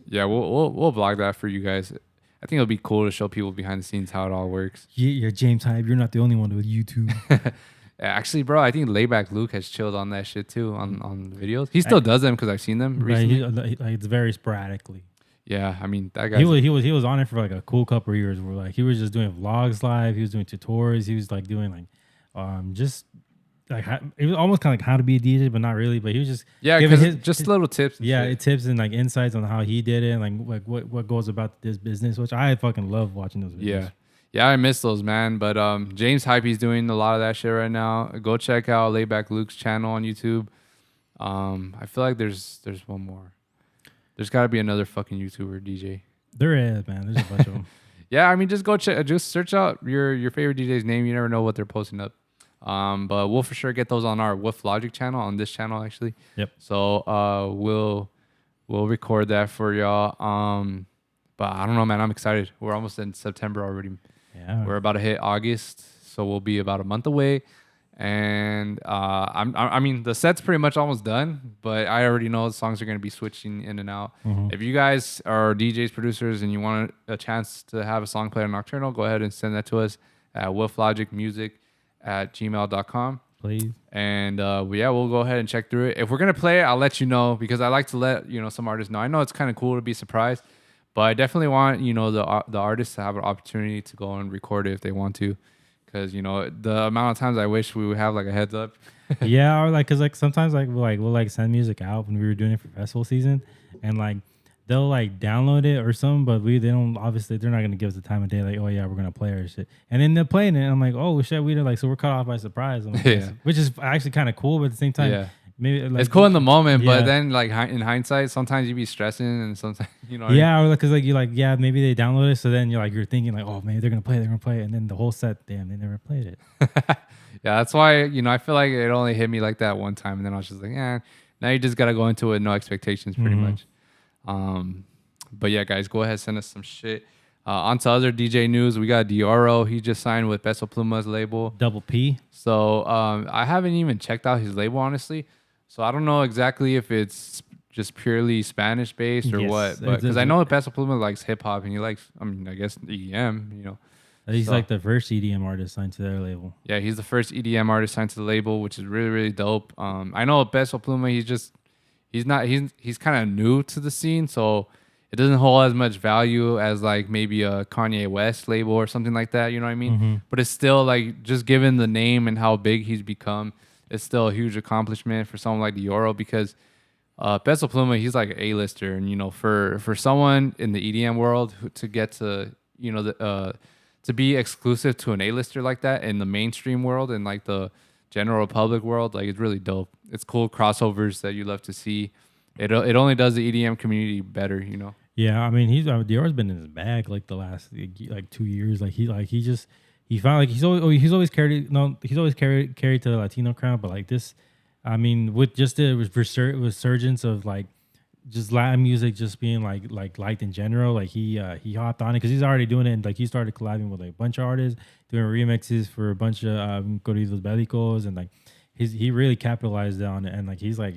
Yeah, we'll vlog that for you guys. I think it'll be cool to show people behind the scenes how it all works. Yeah, James Hype. You're not the only one with YouTube. Actually, bro, I think Layback Luke has chilled on that shit too on the videos. He still does them because I've seen them Right, recently. like it's very sporadically. Yeah, I mean that guy. He was on it for like a cool couple of years. Where like he was just doing vlogs live. He was doing tutorials. He was like doing like just like it was almost kind of like how to be a DJ, but not really. But he was just giving because just little tips. And shit. tips and like insights on how he did it, and like what goes about this business, which I fucking love watching those videos. Yeah, I miss those, man. But James Hype, he's doing a lot of that shit right now. Go check out Layback Luke's channel on YouTube. I feel like there's one more. There's got to be another fucking YouTuber DJ. There is, man. There's a bunch of them. Yeah, I mean, just go check. Just search out your favorite DJ's name. You never know what they're posting up. But we'll for sure get those on our Woof Logik channel, on this channel actually. Yep. So we'll record that for y'all. But I don't know, man. I'm excited. We're almost in September already. Yeah. We're about to hit August, so we'll be about a month away. And I mean, the set's pretty much almost done, but I already know the songs are going to be switching in and out. Mhm. If you guys are DJs, producers, and you want a chance to have a song play on Nocturnal, go ahead and send that to us at wolflogicmusic@gmail.com. Please. And we'll go ahead and check through it. If we're going to play it, I'll let you know, because I like to let some artists know. I know it's kind of cool to be surprised, but I definitely want the artists to have an opportunity to go and record it if they want to. Because the amount of times I wish we would have like a heads up. Yeah, or like, cause like sometimes we'll like send music out when we were doing it for festival season, and like they'll like download it or something, but they're not gonna give us the time of day, like, oh yeah, we're gonna play our shit, and then they're playing it, and I'm like, oh shit, we didn't, like, so we're caught off by surprise. I'm like, Yeah. which is actually kind of cool, but at the same time, Yeah. maybe like, It's cool in the moment, yeah. but then like in hindsight, sometimes you be stressing, and sometimes yeah, or because like you like, yeah, maybe they download it, so then you're thinking like, oh, maybe they're gonna play it, and then the whole set, damn, they never played it. Yeah, that's why I feel like it only hit me like that one time, and then I was just like, yeah. Now you just gotta go into it, no expectations, pretty much. But yeah, guys, go ahead, send us some shit. On to other DJ news, we got Deorro. He just signed with Peso Pluma's label. Double P. So I haven't even checked out his label, honestly. So I don't know exactly if it's just purely Spanish based or Yes, what. But because I know Peso Pluma likes hip hop, and he likes, I guess EDM. He's So- like the first EDM artist signed to their label. Yeah, he's the first EDM artist signed to the label, which is really, really dope. I know Peso Pluma, he's kind of new to the scene, so it doesn't hold as much value as like maybe a Kanye West label or something like that. You know what I mean? Mhm. But it's still like, just given the name and how big he's become, it's still a huge accomplishment for someone like Deorro, because Peso Pluma, he's like an A-lister, and for someone in the EDM world to get to to be exclusive to an A-lister like that in the mainstream world and like the general public world, like, it's really dope. It's cool crossovers that you love to see. it only does the EDM community better, you know. Yeah, I mean, Dior's been in his bag like the last like 2 years. He just he found like he's always carried no he's always carried to the Latino crowd, but like this, I mean, with just the resurgence of like just Latin music just being like liked in general, like he hopped on it because he's already doing it, and like he started collabing with like a bunch of artists, doing remixes for a bunch of corridos bélicos, and like he really capitalized on it, and like he's like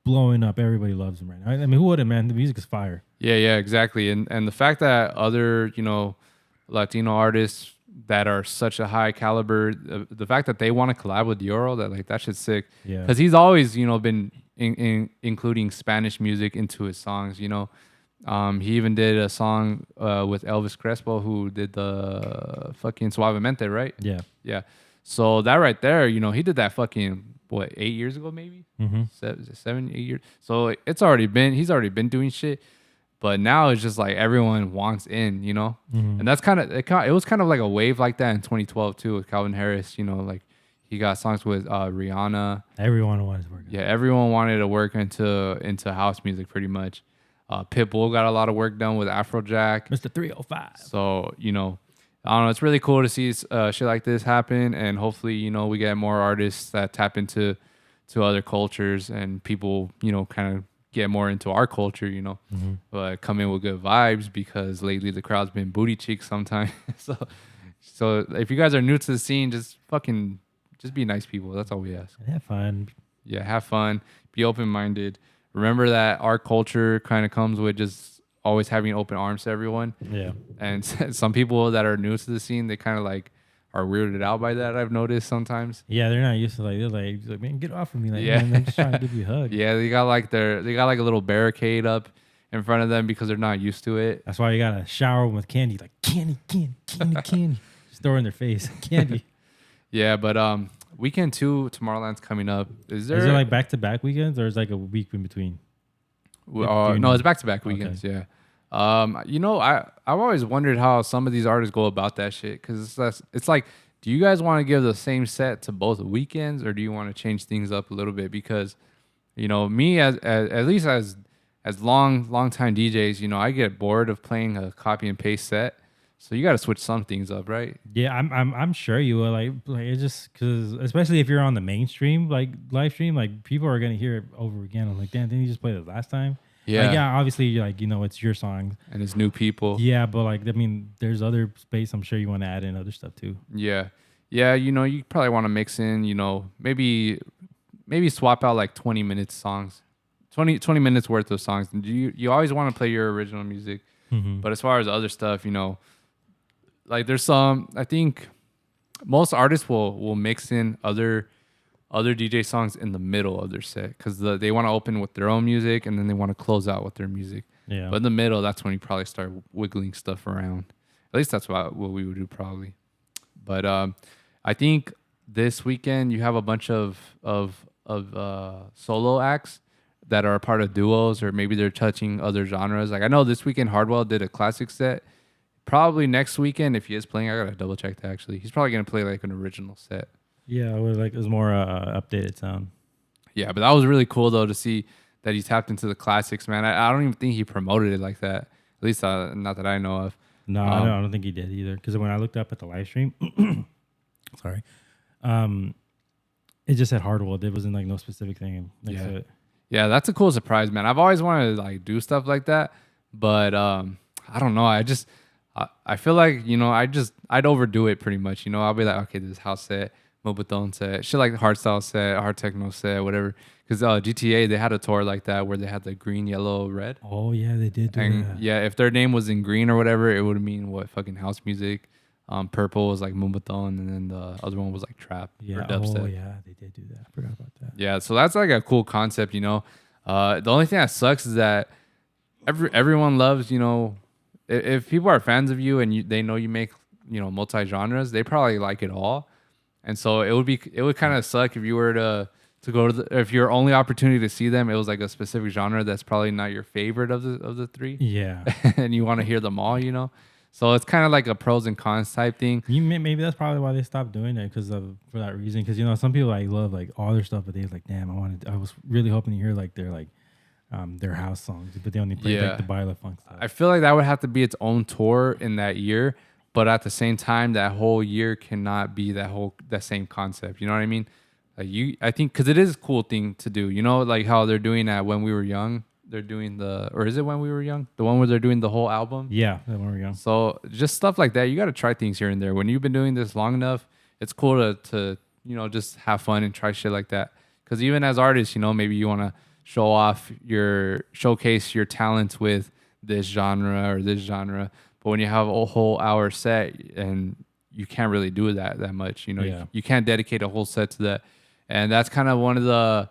blowing up. Everybody loves him right now. I mean, who wouldn't, man? The music is fire. Yeah, exactly. And the fact that other, you know, Latino artists that are such a high caliber, the fact that they want to collab with Deorro, that shit's sick. Yeah. Because he's always, you know, been including Spanish music into his songs. You know, he even did a song with Elvis Crespo, who did the fucking Suavemente, right? Yeah. Yeah. So that right there, you know, he did that fucking what 8 years ago, maybe 7, 8 years. So he's already been doing shit. But now it's just like everyone wants in, you know, and that's it was kind of like a wave like that in 2012 too with Calvin Harris. You know, like he got songs with Rihanna. Everyone wanted to work. Yeah, everyone wanted to work into house music pretty much. Pitbull got a lot of work done with Afrojack, Mr. 305. So you know, I don't know. It's really cool to see shit like this happen, and hopefully, you know, we get more artists that tap into other cultures and people, you know, kind of get more into our culture, you know, but come in with good vibes because lately the crowd's been booty cheeks sometimes. so if you guys are new to the scene, just be nice people. That's all we ask. Have fun. Yeah, have fun. Be open-minded. Remember that our culture kind of comes with just always having open arms to everyone. Yeah. And some people that are new to the scene, they kind of like are weirded out by that. I've noticed sometimes. Yeah, they're not used to they're like, man, get off of me. Like, yeah, man, I'm just trying to give you a hug. Yeah, they got like a little barricade up in front of them because they're not used to it. That's why you gotta shower them with candy, like candy. Just throw it in their face, candy. Yeah, but weekend 2, Tomorrowland's coming up. Is there like back-to-back weekends, or is like a week in between? No, it's back-to-back weekends. Okay. Yeah. You know, I've always wondered how some of these artists go about that shit because it's like, do you guys want to give the same set to both weekends or do you want to change things up a little bit? Because, you know, me as at least as long time DJs, you know, I get bored of playing a copy and paste set. So you got to switch some things up, right? Yeah, I'm sure you will. Like it's just because, especially if you're on the mainstream like live stream, like people are gonna hear it over again. I'm like, damn, didn't you just play it last time? Yeah. Like, yeah, obviously, you're like, you know, it's your song. And it's new people. Yeah, but like, I mean, there's other space. I'm sure you want to add in other stuff too. Yeah. Yeah, you know, you probably want to mix in, you know, maybe swap out like 20 minutes songs. 20 minutes worth of songs. And you always want to play your original music. Mm-hmm. But as far as other stuff, you know, like there's some, I think most artists will mix in other DJ songs in the middle of their set because they want to open with their own music and then they want to close out with their music. Yeah. But in the middle, that's when you probably start wiggling stuff around. At least that's what we would do probably. But I think this weekend you have a bunch of solo acts that are a part of duos or maybe they're touching other genres. Like I know this weekend Hardwell did a classic set. Probably next weekend if he is playing, I gotta double check that actually. He's probably gonna play like an original set. Yeah, it was more updated sound. Yeah, but that was really cool though to see that he tapped into the classics, man. I don't even think he promoted it like that. At least not that I know of. No, I don't think he did either. Because when I looked up at the live stream, sorry, it just said Hardwell. It wasn't like no specific thing next to it. Yeah, that's a cool surprise, man. I've always wanted to like do stuff like that, but I don't know. I feel like, you know, I'd overdo it pretty much. You know, I'll be like, okay, this house set, Mobathon set, shit like hardstyle set, hard techno set, whatever. Because GTA, they had a tour like that where they had the green, yellow, red. Oh, yeah, they did do that. Yeah, if their name was in green or whatever, it would mean what, fucking house music. Purple was like Mobathon, and then the other one was like trap or dubstep. Oh, yeah, they did do that. I forgot about that. Yeah, so that's like a cool concept, you know. The only thing that sucks is that everyone loves, you know, if people are fans of you and they know you make, you know, multi genres, they probably like it all, and so it would kind of suck if you were to go to if your only opportunity to see them, it was like a specific genre that's probably not your favorite of the three. Yeah, and you want to hear them all, you know. So it's kind of like a pros and cons type thing. Maybe that's probably why they stopped doing it for that reason. Because you know some people like love like all their stuff, but they're like, damn, I was really hoping to hear like their like their house songs, but they only played like the baila funk stuff. I feel like that would have to be its own tour in that year, but at the same time, that whole year cannot be that same concept. You know what I mean? Like I think because it is a cool thing to do. You know, like how they're doing that When We Were Young. They're doing or is it When We Were Young? The one where they're doing the whole album. Yeah, that one we go. So just stuff like that. You got to try things here and there. When you've been doing this long enough, it's cool to just have fun and try shit like that. Because even as artists, maybe you want to showcase your talents with this genre or this genre. But when you have a whole hour set and you can't really do that much, you can't dedicate a whole set to that. And that's kind of one of the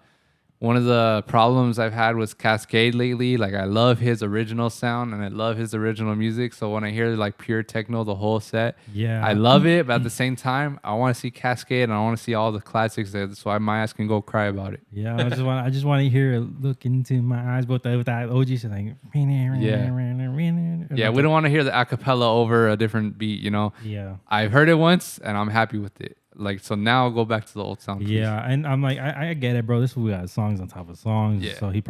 problems I've had with Cascade lately. Like I love his original sound and I love his original music. So when I hear like pure techno the whole set, I love it. But at the same time, I want to see Cascade and I want to see all the classics there. So my ass can go cry about it. Yeah, I just want to hear look into my eyes, but with that OG shit like yeah. We don't want to hear the acapella over a different beat. Yeah, I've heard it once and I'm happy with it. Like, so now I'll go back to the old sound. Yeah, and I'm like, I get it, bro. This we got songs on top of songs. Yeah. So he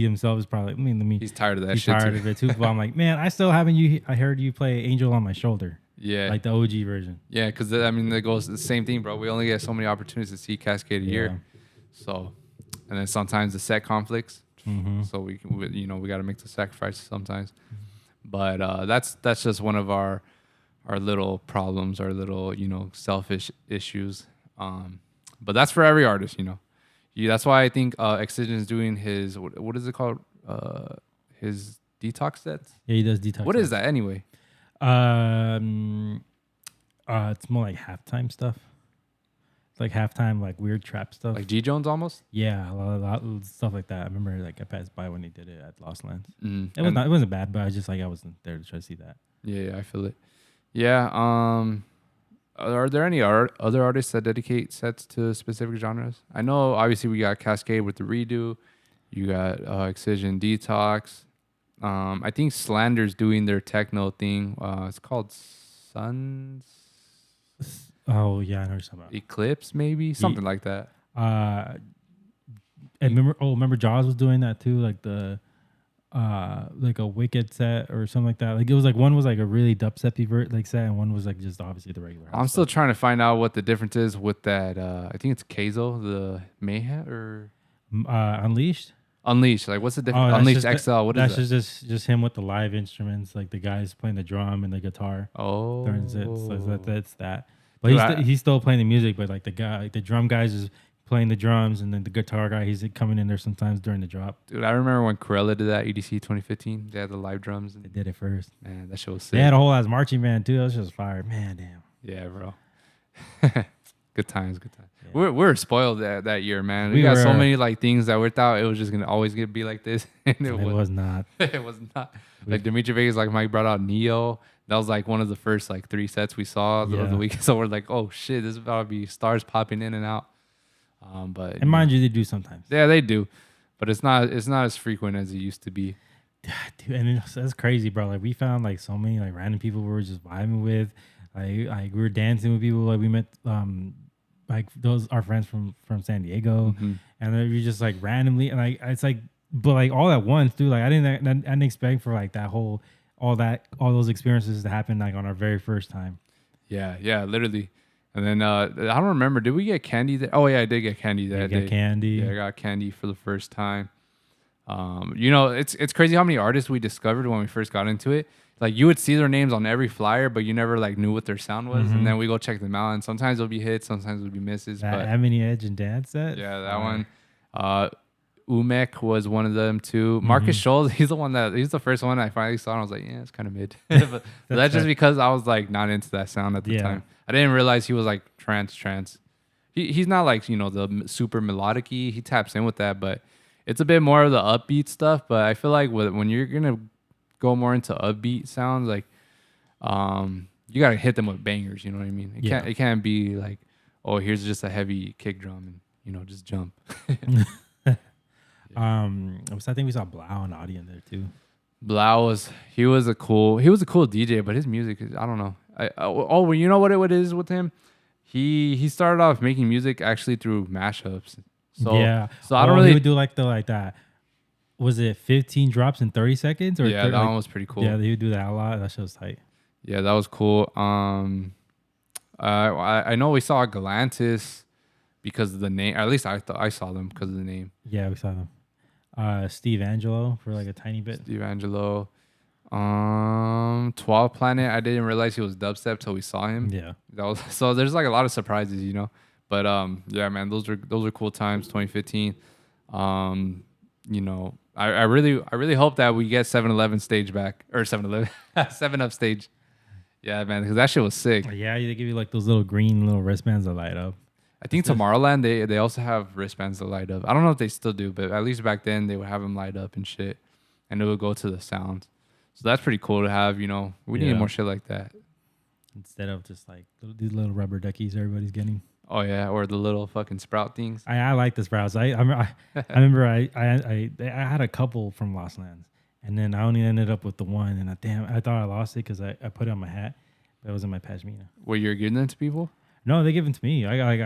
himself is probably, he's tired of that shit. He's tired of it too. But I'm like, man, I still haven't I heard you play Angel on My Shoulder. Yeah. Like the OG version. Yeah, because, it goes the same thing, bro. We only get so many opportunities to see Cascade a year. So, and then sometimes the set conflicts. Mm-hmm. So we got to make the sacrifices sometimes. But that's just one of our little problems, our little, selfish issues. But that's for every artist, that's why I think Excision's doing his, what is it called? His detox sets? Yeah, he does detox What sets. Is that anyway? It's more like halftime stuff. It's like halftime, like weird trap stuff. Like G Jones almost? Yeah, a lot of stuff like that. I remember like I passed by when he did it at Lost Lands. Mm. It wasn't bad, but I wasn't there to try to see that. Yeah, I feel it. Yeah. Are there any other artists that dedicate sets to specific genres? I know, obviously, we got Cascade with the redo. You got Excision Detox. I think Slander's doing their techno thing. It's called Suns. Oh yeah, I know what you're talking about. Eclipse, maybe something like that. And remember Jaws was doing that too, like the. Like a Wicked set or something like that. Like it was like one was like a really dubstepy set, and one was like just obviously the regular. I'm still trying to find out what the difference is with that. I think it's Keizo, the Mayhem or Unleashed. Unleashed. Like what's the difference? Unleashed XL. What is that? That's just him with the live instruments, like the guys playing the drum and the guitar. Oh, so that's that. But he's still playing the music, but like the drum guys is playing the drums, and then the guitar guy, he's coming in there sometimes during the drop. Dude, I remember when Corella did that EDC 2015. They had the live drums. They did it first. Man, that shit was sick. They had a whole ass marching band too. That was just fire. Man, damn. Yeah, bro. Good times. Yeah. We're spoiled that year, man. We got so many like things that we thought it was just always gonna be like this, and it was not. It was not. Like Dimitri Vegas, like Mike brought out Neo. That was like one of the first like 3 sets we saw of the week. So we're like, oh shit, this is about to be stars popping in and out. But mind you, they do sometimes. Yeah, they do, but it's not as frequent as it used to be. Dude, and that's crazy, bro. Like we found like so many like random people we were just vibing with. Like we were dancing with people. Like we met like those our friends from San Diego, and then we just like randomly and like it's like, but like all at once, dude. Like I didn't expect for like that whole all those experiences to happen like on our very first time. Yeah, literally. And then I don't remember. Did we get candy? Oh yeah, I did get candy that day. Candy. Yeah, I got candy for the first time. It's crazy how many artists we discovered when we first got into it. Like you would see their names on every flyer, but you never like knew what their sound was. And then we go check them out, and sometimes it'll be hits, sometimes it'll be misses. That Amini Edge and Dance set. Yeah, that one. Umek was one of them too. Marcus Scholes, he's the first one I finally saw, and I was like, yeah, it's kind of mid. but that's just because I was like not into that sound at the time. I didn't realize he was like trance. He's not like, the super melodic-y. He taps in with that, but it's a bit more of the upbeat stuff. But I feel like when you're gonna go more into upbeat sounds, like you gotta hit them with bangers. You know what I mean? It can't be like, oh, here's just a heavy kick drum and just jump. I think we saw Blau and Audi in there too. Blau was a cool DJ, but his music is, I don't know. Well, you know what it is with him? He started off making music actually through mashups. So I don't really. He would do like that. Was it 15 drops in 30 seconds or Yeah, that one was pretty cool. Yeah, they would do that a lot. That shit was tight. Yeah, that was cool. I know we saw Galantis because of the name. At least I thought I saw them because of the name. Yeah, we saw them. Steve Angelo for like a tiny bit. Steve Angelo. 12 Planet. I didn't realize he was dubstep till we saw him. Yeah. That was so. There's like a lot of surprises, you know. But yeah, man, those are cool times. 2015. You know, I really hope that we get 7-Eleven stage back or 7-Eleven 7 Up stage. Yeah, man, because that shit was sick. Yeah, they give you like those little green little wristbands that light up. I think Tomorrowland they also have wristbands that light up. I don't know if they still do, but at least back then they would have them light up and shit, and it would go to the sound. So that's pretty cool to have. You know, we need more shit like that instead of just like these little rubber duckies everybody's getting. Oh yeah, or the little fucking sprout things. I like the sprouts. I remember I had a couple from Lost Lands, and then I only ended up with the one, and I thought I lost it because I put it on my hat, but it was in my pashmina. Were you giving them to people? No, they give them to me. I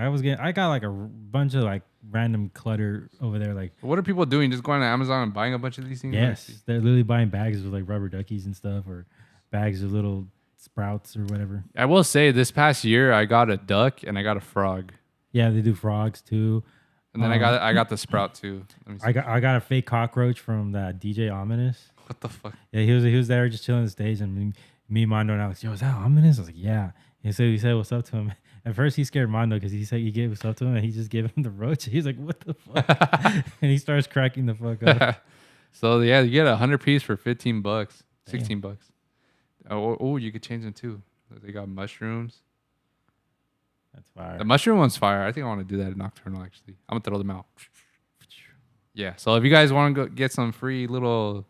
got like a bunch of like random clutter over there. Like, what are people doing? Just going to Amazon and buying a bunch of these things? Yes, they're literally buying bags with like rubber duckies and stuff, or bags of little sprouts or whatever. I will say this past year I got a duck and I got a frog. Yeah, they do frogs too. And then I got the sprout too. I got a fake cockroach from that DJ Ominous. What the fuck? Yeah, he was there just chilling on the stage, and me, Mondo, and Alex, yo, is that Ominous? I was like, yeah. And so he said what's up to him. At first he scared Mondo because he said he gave what's up to him, and he just gave him the roach. He's like, what the fuck? And he starts cracking the fuck up. So yeah, you get 100 piece for $15, $16. Oh, you could change them too. They got mushrooms. That's fire. The mushroom one's fire. I think I want to do that in Nocturnal, actually. I'm going to throw them out. Yeah, so if you guys want to go get some free little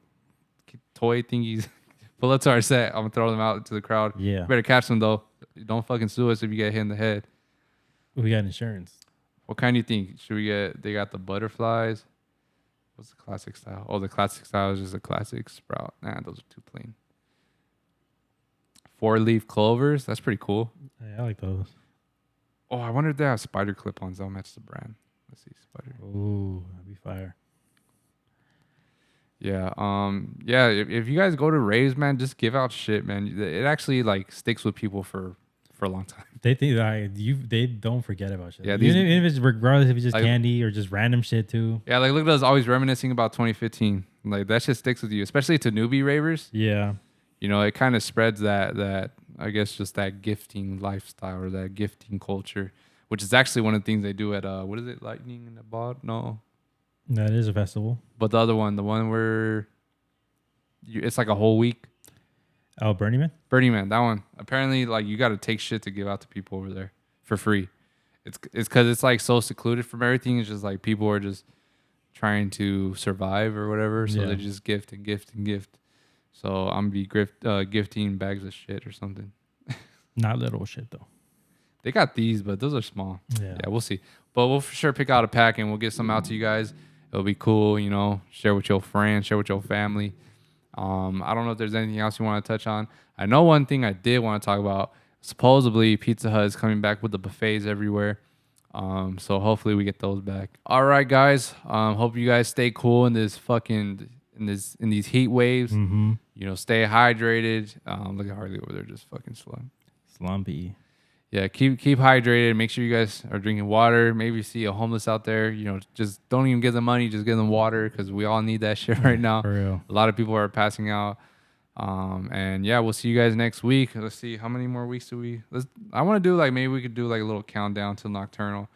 toy thingies, pull up to our set. I'm going to throw them out to the crowd. Yeah. You better catch them, though. Don't fucking sue us if you get hit in the head. We got insurance. What kind do you think? Should we get... They got the butterflies. What's the classic style? Oh, the classic style is just a classic sprout. Nah, those are too plain. 4-leaf clovers. That's pretty cool. Yeah, I like those. Oh, I wonder if they have spider clip-ons. That'll match the brand. Let's see, spider. Ooh, that'd be fire. Yeah. Yeah. If you guys go to raves, man, just give out shit, man. It actually like sticks with people for a long time. They think they don't forget about shit. Yeah. Even if it's regardless if it's just like, candy or just random shit too. Yeah. Like look at us always reminiscing about 2015. Like that shit sticks with you, especially to newbie ravers. Yeah. You know, it kind of spreads that I guess just that gifting lifestyle or that gifting culture, which is actually one of the things they do at what is it, Lightning in the Bod? No. That is a festival. But the other one, the one where it's like a whole week. Oh, Burning Man? Burning Man, that one. Apparently, like, you got to take shit to give out to people over there for free. It's because it's, like, so secluded from everything. It's just, like, people are just trying to survive or whatever. So they just gift and gift and gift. So I'm going to be gifting bags of shit or something. Not little shit, though. They got these, but those are small. Yeah, we'll see. But we'll for sure pick out a pack and we'll get some out to you guys. It'll be cool, you know, share with your friends, share with your family. I don't know if there's anything else you want to touch on. I know one thing I did want to talk about. Supposedly, Pizza Hut is coming back with the buffets everywhere. So hopefully we get those back. All right, guys. Hope you guys stay cool in this fucking in these heat waves. Mm-hmm. You know, stay hydrated. Look at Harley over there, just fucking slumpy. Yeah, keep hydrated. Make sure you guys are drinking water. Maybe you see a homeless out there, you know, just don't even give them money. Just give them water because we all need that shit right now. For real. A lot of people are passing out. And yeah, we'll see you guys next week. Let's see how many more weeks do we. I want to do like maybe we could do like a little countdown till Nocturnal.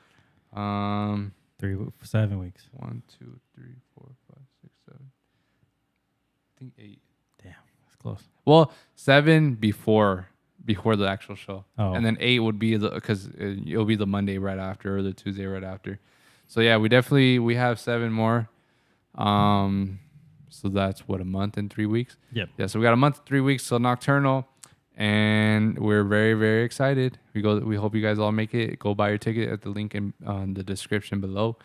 7 weeks. 1, 2, 3, 4, 5, 6, 7. I think 8. Damn, that's close. Well, 7 before the actual show. Oh. And then 8 would be because it'll be the Monday right after or the Tuesday right after. So yeah, we have 7 more. So that's what, a month and 3 weeks? Yep. Yeah, so we got a month, 3 weeks till Nocturnal, and we're very, very excited. We hope you guys all make it. Go buy your ticket at the link in the description below,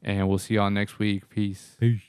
and we'll see y'all next week. Peace. Peace.